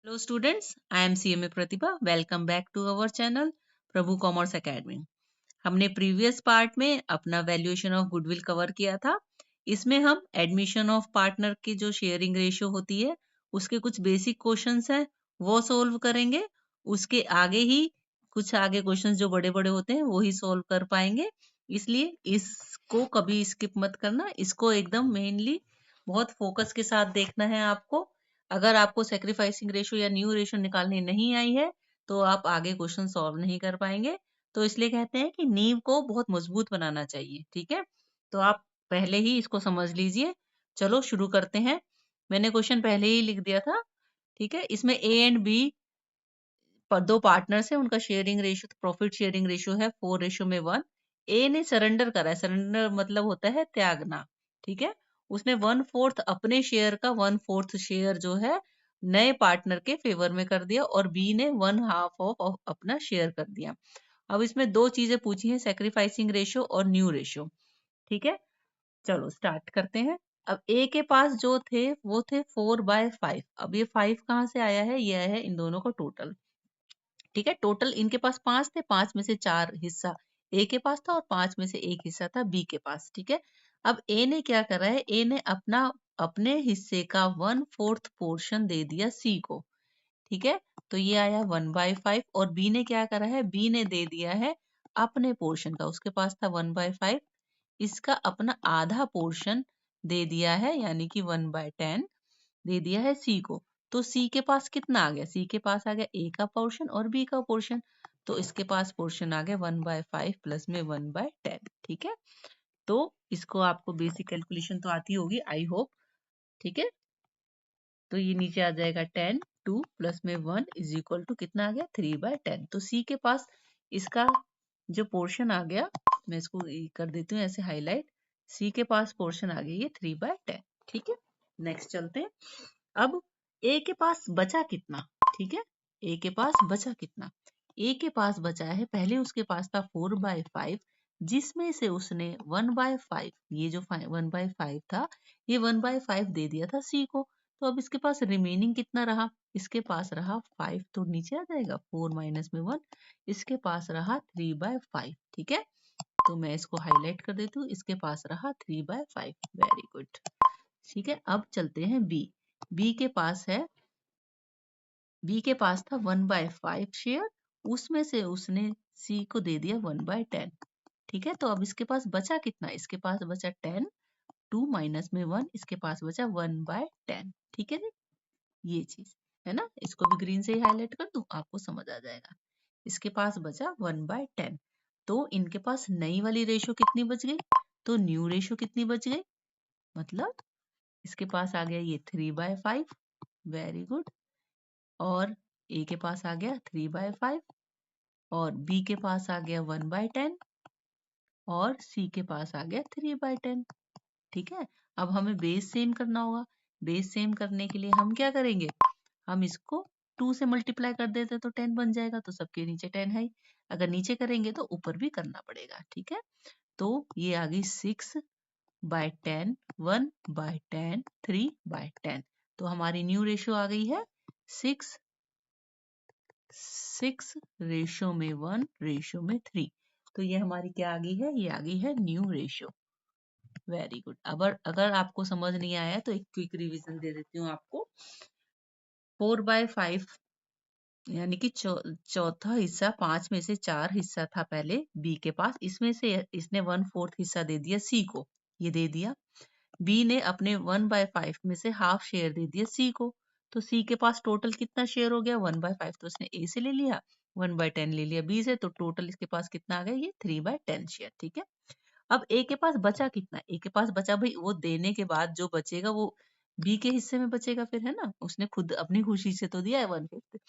Hello students, I am CMA Pratibha. Welcome back to our channel Prabhu commerce academy. हमने previous part में अपना valuation of goodwill cover किया था। इसमें हम एडमिशन ऑफ पार्टनर की जो शेयरिंग रेशियो होती है उसके कुछ बेसिक क्वेश्चंस हैं वो सोल्व करेंगे। उसके आगे ही कुछ आगे क्वेश्चंस जो बड़े बड़े होते हैं वो ही सोल्व कर पाएंगे, इसलिए इसको कभी स्किप मत करना। इसको एकदम मेनली बहुत फोकस के साथ देखना है आपको। अगर आपको सेक्रीफाइसिंग रेशियो या न्यू रेशियो निकालनी नहीं आई है तो आप आगे क्वेश्चन सॉल्व नहीं कर पाएंगे। तो इसलिए कहते हैं कि नींव को बहुत मजबूत बनाना चाहिए। ठीक है, तो आप पहले ही इसको समझ लीजिए। चलो शुरू करते हैं। मैंने क्वेश्चन पहले ही लिख दिया था। ठीक है, इसमें ए एंड बी दो पार्टनर्स है, उनका sharing ratio profit sharing ratio है 4:1। ए ने सरेंडर करा है, सरेंडर मतलब होता है त्यागना। ठीक है, उसने 1/4 अपने शेयर का 1/4 शेयर जो है नए पार्टनर के फेवर में कर दिया और बी ने 1/2 ऑफ अपना शेयर कर दिया। अब इसमें दो चीजें पूछी हैं, सेक्रीफाइसिंग रेशियो और न्यू रेशियो। ठीक है, चलो स्टार्ट करते हैं। अब ए के पास जो थे वो थे 4/5। अब ये 5 कहाँ से आया है? ये आया है इन दोनों का टोटल। ठीक है, टोटल इनके पास 5 थे, 5 में से 4 हिस्सा ए के पास था और 5 में से 1 हिस्सा था बी के पास। ठीक है, अब ए ने क्या करा है? ए ने अपने हिस्से का 1/4 पोर्शन दे दिया सी को। ठीक है, तो ये आया 1/5। और बी ने क्या करा है? बी ने दे दिया है अपने पोर्शन का, उसके पास था 1/5, इसका अपना आधा पोर्शन दे दिया है, यानी कि 1/10 दे दिया है सी को। तो सी के पास कितना आ गया? सी के पास आ गया ए का पोर्शन और बी का पोर्शन। तो इसके पास पोर्शन आ गया 1/5 प्लस में 1/10। ठीक है, तो इसको आपको बेसिक कैलकुलेशन तो आती होगी आई होप। ठीक है, तो ये नीचे आ जाएगा 10, 2 प्लस में 1 इज इक्वल टू कितना आ गया? 3/10। तो सी के पास इसका जो पोर्शन आ गया, मैं इसको कर देती हूँ ऐसे हाईलाइट। सी के पास पोर्शन आ गया ये 3/10। ठीक है, नेक्स्ट चलते हैं। अब ए के पास बचा कितना? ठीक है, ए के पास बचा कितना? ए के पास बचा है, पहले उसके पास था 4/5, जिसमें से उसने 1/5, ये जो 1/5 था, ये 1/5 दे दिया था सी को। तो अब इसके पास रिमेनिंग कितना रहा? इसके पास रहा 5, तो नीचे आ जाएगा 4 माइनस में 1, इसके पास रहा 3/5। ठीक है, तो मैं इसको हाईलाइट कर देती हूँ, इसके पास रहा 3/5। Very good. ठीक है, अब चलते हैं बी। बी के पास है, बी के पास था 1/5 शेयर, उसमें से उसने सी को दे दिया 1/10। ठीक है, तो अब इसके पास बचा कितना? इसके पास बचा 10, 2 माइनस में 1, इसके पास बचा 1/10। ठीक है जी, ये चीज है ना, इसको भी ग्रीन से ही हाईलाइट कर दूं, आपको समझ आ जाएगा। इसके पास बचा 1/10। तो इनके पास नई वाली रेशो कितनी बच गई? तो न्यू रेशो कितनी बच गई? मतलब इसके पास आ गया ये 3/5। Very good. और ए के पास आ गया 3/5 और बी के पास आ गया 1/10 और सी के पास आ गया 3/10। ठीक है, अब हमें बेस सेम करना होगा। बेस सेम करने के लिए हम क्या करेंगे? हम इसको 2 से मल्टीप्लाई कर देते तो 10 बन जाएगा, तो सबके नीचे 10 है ही। अगर नीचे करेंगे तो ऊपर भी करना पड़ेगा। ठीक है, तो ये आ गई 6/10, 1/10, 3/10। तो हमारी न्यू रेशियो आ गई है 6 रेशियो में 1 रेशियो में 3। तो ये हमारी क्या आ गई है? ये आ गई है न्यू रेशियो। Very good. अब अगर आपको समझ नहीं आया तो एक क्विक रिवीजन दे देती हूँ आपको। 4/5 यानी कि चौथा हिस्सा, 5 में से 4 हिस्सा था पहले बी के पास, इसमें से इसने 1/4 हिस्सा दे दिया सी को, ये दे दिया। बी ने अपने 1/5 में से हाफ शेयर दे दिया सी को। तो सी के पास टोटल कितना शेयर हो गया? 1/5 तो इसने ए से ले लिया, 1/10 ले लिया बी से, तो टोटल इसके पास कितना आ गया? ये 3/10 शेयर। ठीक है, अब ए के पास बचा कितना? ए के पास बचा भाई, वो देने के बाद जो बचेगा वो बी के हिस्से में बचेगा फिर, है ना, उसने खुद अपनी खुशी से तो दिया है 1/5,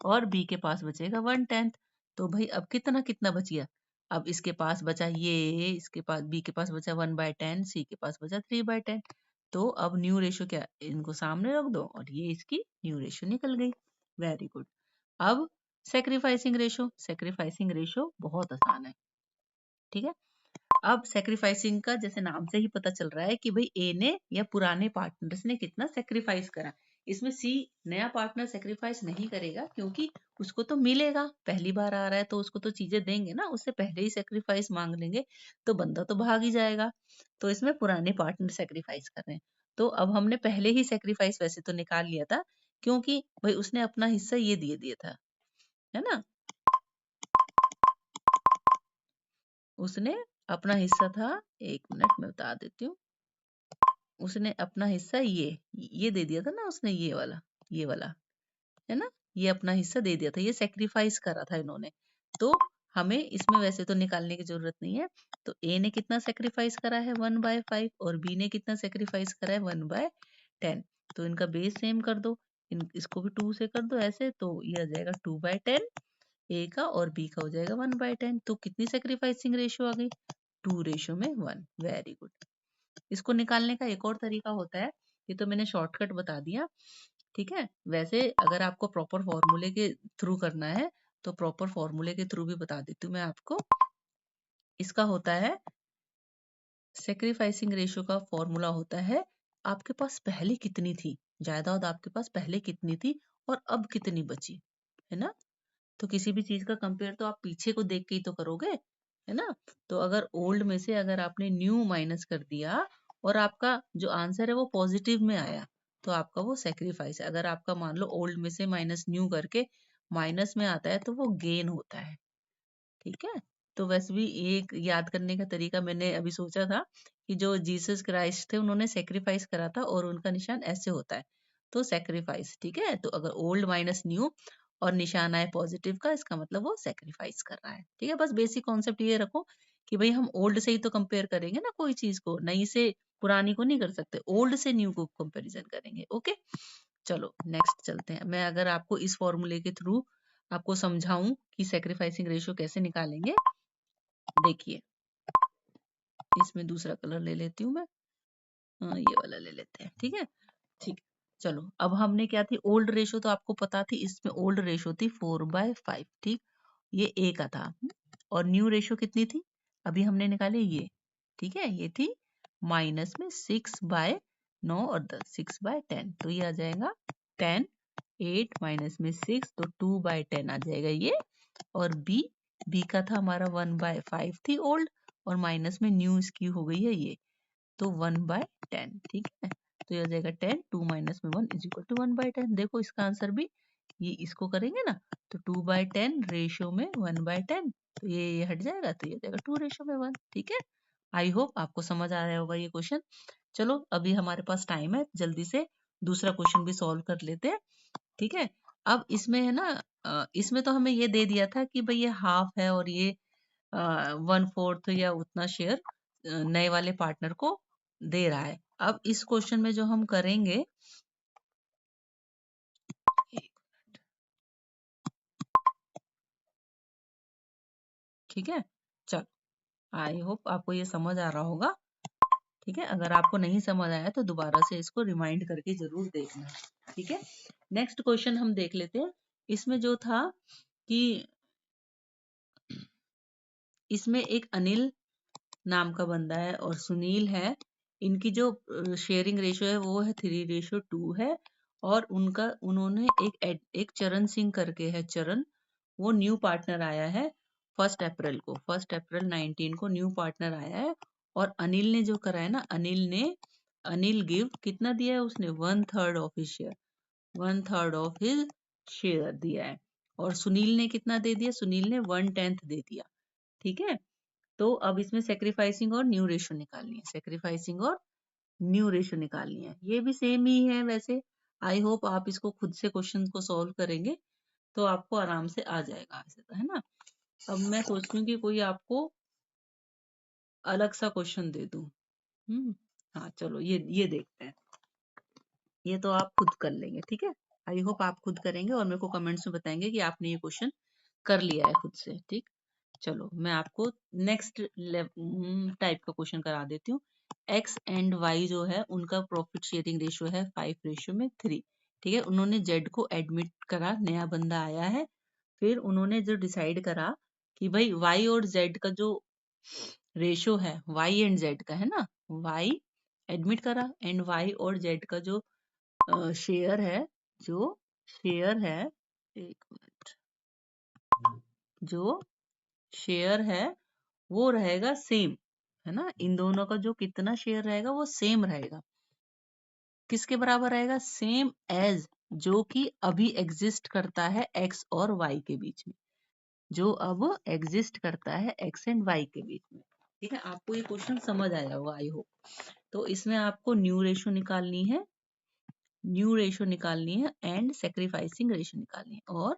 और बी के पास बचेगा 1/10। तो भाई अब कितना कितना बच गया? अब इसके पास बचा ये, इसके पास बी के पास बचा 1/10, सी के पास बचा 3/10। तो अब न्यू रेशो क्या? इनको सामने रख दो और ये इसकी न्यू रेशो निकल गई। Very good. अब सेक्रीफाइसिंग रेशो, सेक्रीफाइसिंग रेशो बहुत आसान है। ठीक है, अब सेक्रीफाइसिंग का जैसे नाम से ही पता चल रहा है कि भाई ए ने या पुराने पार्टनर्स ने कितना सेक्रीफाइस करा। इसमें सी नया पार्टनर सेक्रीफाइस नहीं करेगा क्योंकि उसको तो मिलेगा, पहली बार आ रहा है तो उसको तो चीजें देंगे ना, उससे पहले ही सेक्रीफाइस मांग लेंगे तो बंदा तो भाग ही जाएगा। तो इसमें पुराने पार्टनर सेक्रीफाइस कर रहे हैं। तो अब हमने पहले ही सेक्रीफाइस वैसे तो निकाल लिया था क्योंकि भाई उसने अपना हिस्सा ये दिए दिया था, है ना, उसने अपना हिस्सा था, 1 मिनट में बता देती हूँ, उसने अपना हिस्सा ये दे दिया था ना उसने, ये वाला, है ना, ये अपना हिस्सा दे दिया था, ये सेक्रीफाइस करा था इन्होंने। तो हमें इसमें वैसे तो निकालने की जरूरत नहीं है। तो ए ने कितना सेक्रीफाइस करा है 1/5 और बी ने कितना सेक्रीफाइस करा है 1/10। तो इनका बेस सेम कर दो, इसको भी 2 से कर दो ऐसे, तो ये आ जाएगा 2/10 ए का और बी का हो जाएगा 1/10। तो कितनी सेक्रीफाइसिंग रेशियो आ गई, 2:1। Very good. इसको निकालने का एक और तरीका होता है, ये तो मैंने शॉर्टकट बता दिया, ठीक है। वैसे अगर आपको प्रॉपर फॉर्मूले के थ्रू करना है तो प्रॉपर फॉर्मूले के थ्रू भी बता देती हूँ मैं आपको। इसका होता है सेक्रीफाइसिंग रेशियो का फॉर्मूला होता है, आपके पास पहले कितनी थी जायदाद, आपके पास पहले कितनी थी और अब कितनी बची, है ना। तो किसी भी चीज का कंपेयर तो आप पीछे को देख के ही तो करोगे, है ना। तो अगर ओल्ड में से अगर आपने न्यू माइनस कर दिया और आपका जो आंसर है वो पॉजिटिव में आया तो आपका वो सेक्रीफाइस है। अगर आपका मान लो ओल्ड में से माइनस न्यू करके माइनस में आता है तो वो गेन होता है, ठीक है। तो वैसे भी एक याद करने का तरीका मैंने अभी सोचा था कि जो जीसस क्राइस्ट थे उन्होंने सेक्रीफाइस करा था और उनका निशान ऐसे होता है, तो सेक्रीफाइस, ठीक है। तो अगर ओल्ड माइनस न्यू और निशान आए पॉजिटिव का, इसका मतलब वो सेक्रीफाइस कर रहा है, ठीक है। बस बेसिक कॉन्सेप्ट ये रखो कि भाई हम ओल्ड से ही तो कंपेयर करेंगे ना, कोई चीज को नई से पुरानी को नहीं कर सकते, ओल्ड से न्यू को कंपैरिजन करेंगे। ओके, चलो नेक्स्ट चलते हैं। मैं अगर आपको इस फॉर्मूले के थ्रू आपको समझाऊं कि सेक्रीफाइसिंग रेशियो कैसे निकालेंगे, देखिए इसमें दूसरा कलर ले लेती हूँ मैं, ये वाला ले लेते हैं, ठीक है। ठीक, चलो अब हमने क्या थी, ओल्ड रेशो तो आपको पता थी, इसमें ओल्ड रेशो थी 4/5, ठीक, ये ए का था। और न्यू रेशो कितनी थी, अभी हमने निकाले ये, ठीक है, ये थी माइनस में 6/9 और 10, 6/10, तो ये आ जाएगा 10, 8 माइनस में 6 तो 2/10 आ जाएगा ये। और बी का था हमारा 1/5 थी ओल्ड और माइनस में न्यू इसकी हो गई है ये, तो 1/10, ठीक है। तो ये हो जाएगा 10, 2 माइनस में 1 इज इक्वल टू 1/10। देखो इसका आंसर भी ये इसको करेंगे ना, तो 2/10 रेशियो में 1/10, तो ये हट जाएगा तो ये हो जाएगा 2:1, ठीक है। आई होप आपको समझ आ रहा होगा ये क्वेश्चन। चलो अभी हमारे पास टाइम है, जल्दी से दूसरा क्वेश्चन भी सॉल्व कर लेते हैं, ठीक है। अब इसमें है ना, इसमें तो हमें ये दे दिया था कि भाई ये हाफ है और ये 1/4 या उतना शेयर नए वाले पार्टनर को दे रहा है। अब इस क्वेश्चन में जो हम करेंगे, ठीक है, चल आई होप आपको ये समझ आ रहा होगा, ठीक है। अगर आपको नहीं समझ आया तो दोबारा से इसको रिमाइंड करके जरूर देखना, ठीक है। नेक्स्ट क्वेश्चन हम देख लेते हैं। इसमें जो था कि इसमें एक अनिल नाम का बंदा है और सुनील है, इनकी जो शेयरिंग रेशियो है वो है 3:2 है। और उन्होंने एक चरण सिंह करके है, चरण, वो न्यू पार्टनर आया है 1 अप्रैल को, 1 अप्रैल 19 को न्यू पार्टनर आया है। और अनिल ने जो करा है ना, अनिल गिव कितना दिया है उसने, 1/3 of his share, 1/3 of his share दिया है। और सुनील ने कितना दे दिया, सुनील ने 1/10 दे दिया, ठीक है। तो अब इसमें सेक्रीफाइसिंग और न्यू रेशो निकालनी है, सेक्रीफाइसिंग और न्यू रेशो निकालनी है, ये भी सेम ही है वैसे। आई होप आप इसको खुद से क्वेश्चन को सॉल्व करेंगे तो आपको आराम से आ जाएगा ऐसे, तो है ना। अब मैं सोचती हूँ कि कोई आपको अलग सा क्वेश्चन दे दूं। हाँ चलो ये देखते हैं, ये तो आप खुद कर लेंगे, ठीक है। आई होप आप खुद करेंगे और मेरे को कमेंट्स में बताएंगे कि आपने ये क्वेश्चन कर लिया है खुद से, ठीक। चलो मैं आपको नेक्स्ट टाइप का क्वेश्चन करा देती हूँ। एक्स एंड वाई जो है उनका प्रॉफिट शेयरिंग रेशियो है 5:3, ठीक है। उन्होंने जेड को एडमिट करा, नया बंदा आया है। फिर उन्होंने जो डिसाइड करा कि भाई वाई और जेड का जो रेशियो है, वाई एंड जेड का है ना, वाई एडमिट करा एंड वाई और जेड का जो शेयर है, जो शेयर है, एक मिनट, जो शेयर है वो रहेगा सेम, है ना। इन दोनों का जो कितना शेयर रहेगा वो सेम रहेगा। किसके बराबर रहेगा? सेम एज जो कि अभी एग्जिस्ट करता है एक्स और वाई के बीच में, जो अब एग्जिस्ट करता है एक्स एंड वाई के बीच में। ठीक है, आपको ये क्वेश्चन समझ आया होगा आई होप। तो इसमें आपको न्यू रेशो निकालनी है, न्यू रेशो निकालनी है एंड सेक्रीफाइसिंग रेशो निकालनी है, और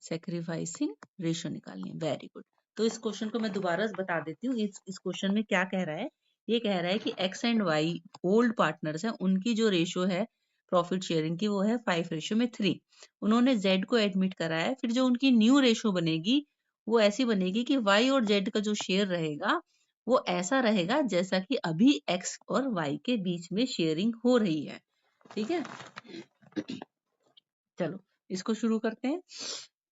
सेक्रीफाइसिंग रेशो निकालनी है। Very good. तो इस क्वेश्चन को मैं दोबारा बता देती हूँ। इस क्वेश्चन में क्या कह रहा है? ये कह रहा है कि x and y old partners हैं, उनकी जो रेशो है प्रॉफिट शेयरिंग की वो है 5:3। उन्होंने जेड को एडमिट करा है, फिर जो उनकी न्यू रेशो बनेगी वो ऐसी बनेगी कि वाई और जेड का जो शेयर रहेगा वो ऐसा रहेगा जैसा कि अभी एक्स और वाई के बीच में शेयरिंग हो रही है। ठीक है, चलो इसको शुरू करते हैं।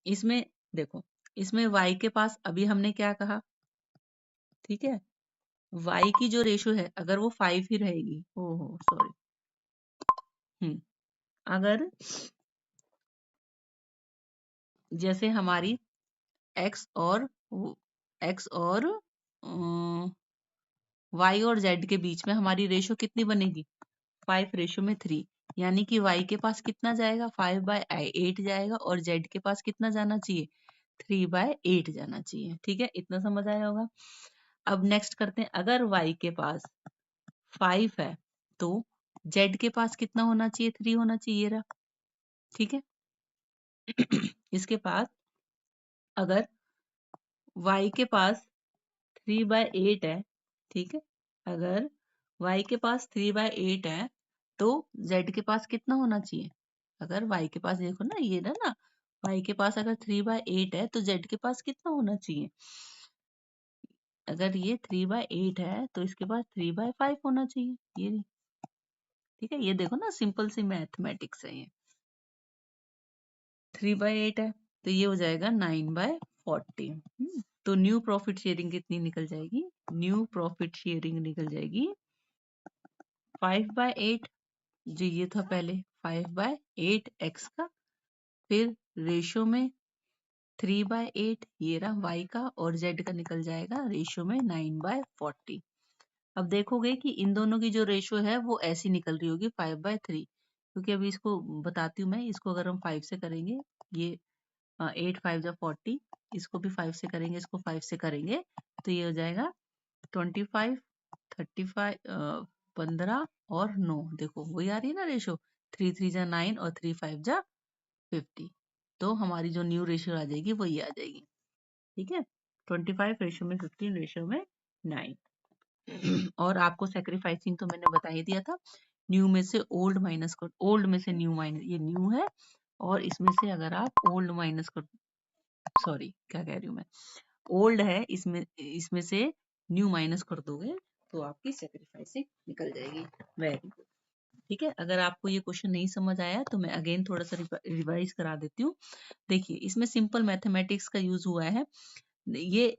इसमें देखो, इसमें y के पास अभी हमने क्या कहा? ठीक है, y की जो रेशो है अगर वो 5 ही रहेगी, ओहो सॉरी, अगर जैसे हमारी x और x और y और z के बीच में हमारी रेशो कितनी बनेगी? 5:3, यानी कि y के पास कितना जाएगा? 5/8 जाएगा, और z के पास कितना जाना चाहिए? 3/8 जाना चाहिए। ठीक है, इतना समझ आया होगा। अब नेक्स्ट करते हैं, अगर y के पास 5 है तो z के पास कितना होना चाहिए? 3 होना चाहिए रहा। ठीक है इसके पास अगर y के पास 3/8 है, ठीक है, अगर y के पास 3/8 है तो z के पास कितना होना चाहिए? अगर y के पास देखो ना, ये ना y के पास अगर 3/8 है तो z के पास कितना होना चाहिए? अगर ये 3/8 है तो इसके पास 3/5 होना चाहिए। ये ठीक है, ये देखो ना, सिंपल सी मैथमेटिक्स है ये। 3/8 है तो ये हो जाएगा 9/40। तो न्यू प्रॉफिट शेयरिंग कितनी निकल जाएगी? न्यू प्रॉफिट शेयरिंग निकल जाएगी 5/8, जो ये था पहले 5/8 एक्स का, फिर रेशो में 3/8 ये रहा वाई का, और जेड का निकल जाएगा रेशो में 9/40। अब देखोगे कि इन दोनों की जो रेशो है वो ऐसी निकल रही होगी 5/3, क्योंकि अभी इसको बताती हूँ मैं। इसको अगर हम 5 से करेंगे, ये 8×5=40, इसको भी 5 से करेंगे, इसको 5 से करेंगे, तो ये हो जाएगा 25, 35, 15 और 9। देखो वही आ रही है ना रेशो, 3×3=9 और 3×5=50। तो हमारी जो न्यू रेशियो आ जाएगी वही आ जाएगी। ठीक है, 25 रेशो में 15 रेशो में 9। और आपको सेक्रीफाइसिंग तो मैंने बता ही दिया था। न्यू में से ओल्ड माइनस कर, ओल्ड में से न्यू माइनस, ये न्यू है, और इसमें से अगर आप ओल्ड माइनस कर, सॉरी क्या कह रही हूँ मैं, ओल्ड है, इसमें से न्यू माइनस कर दोगे तो आपकी सेक्रीफाइसिंग निकल जाएगी। Very good. ठीक है, अगर आपको ये क्वेश्चन नहीं समझ आया तो मैं अगेन थोड़ा सा रिवाइज करा देती हूँ। देखिए, इसमें सिंपल मैथमेटिक्स का यूज हुआ है। ये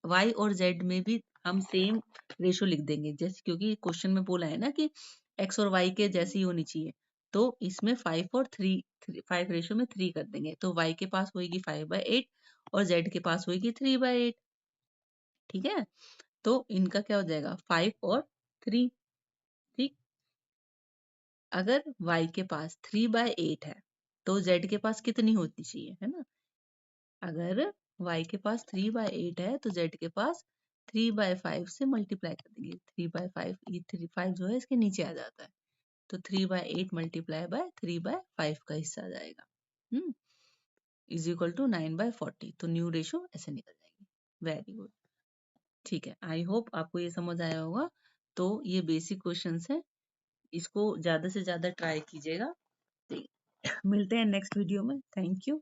y और z में भी हम सेम रेशो लिख देंगे, जैसे क्योंकि क्वेश्चन में बोला है ना कि x और y के जैसी होनी चाहिए, तो इसमें 5 और 3, 5 रेशो में 3 कर देंगे, तो y के पास होगी 5/8 और z के पास होगी 3/8। ठीक है, तो इनका क्या हो जाएगा? 5 और 3। ठीक, अगर y के पास 3/8 है तो z के पास कितनी होती चाहिए, है ना? अगर y के पास 3/8 है तो z के पास 3/5 से मल्टीप्लाई कर देंगे। 3/5, ये 5 जो है इसके नीचे आ जाता है, तो 3/8 मल्टीप्लाई बाय 3/5 का हिस्सा आ जाएगा, इज इक्वल टू 9/40। तो न्यू रेशो ऐसे निकल जाएगी। Very good. ठीक है, आई होप आपको ये समझ आया होगा। तो ये बेसिक क्वेश्चंस हैं, इसको ज्यादा से ज्यादा ट्राई कीजिएगा। मिलते हैं नेक्स्ट वीडियो में। Thank you.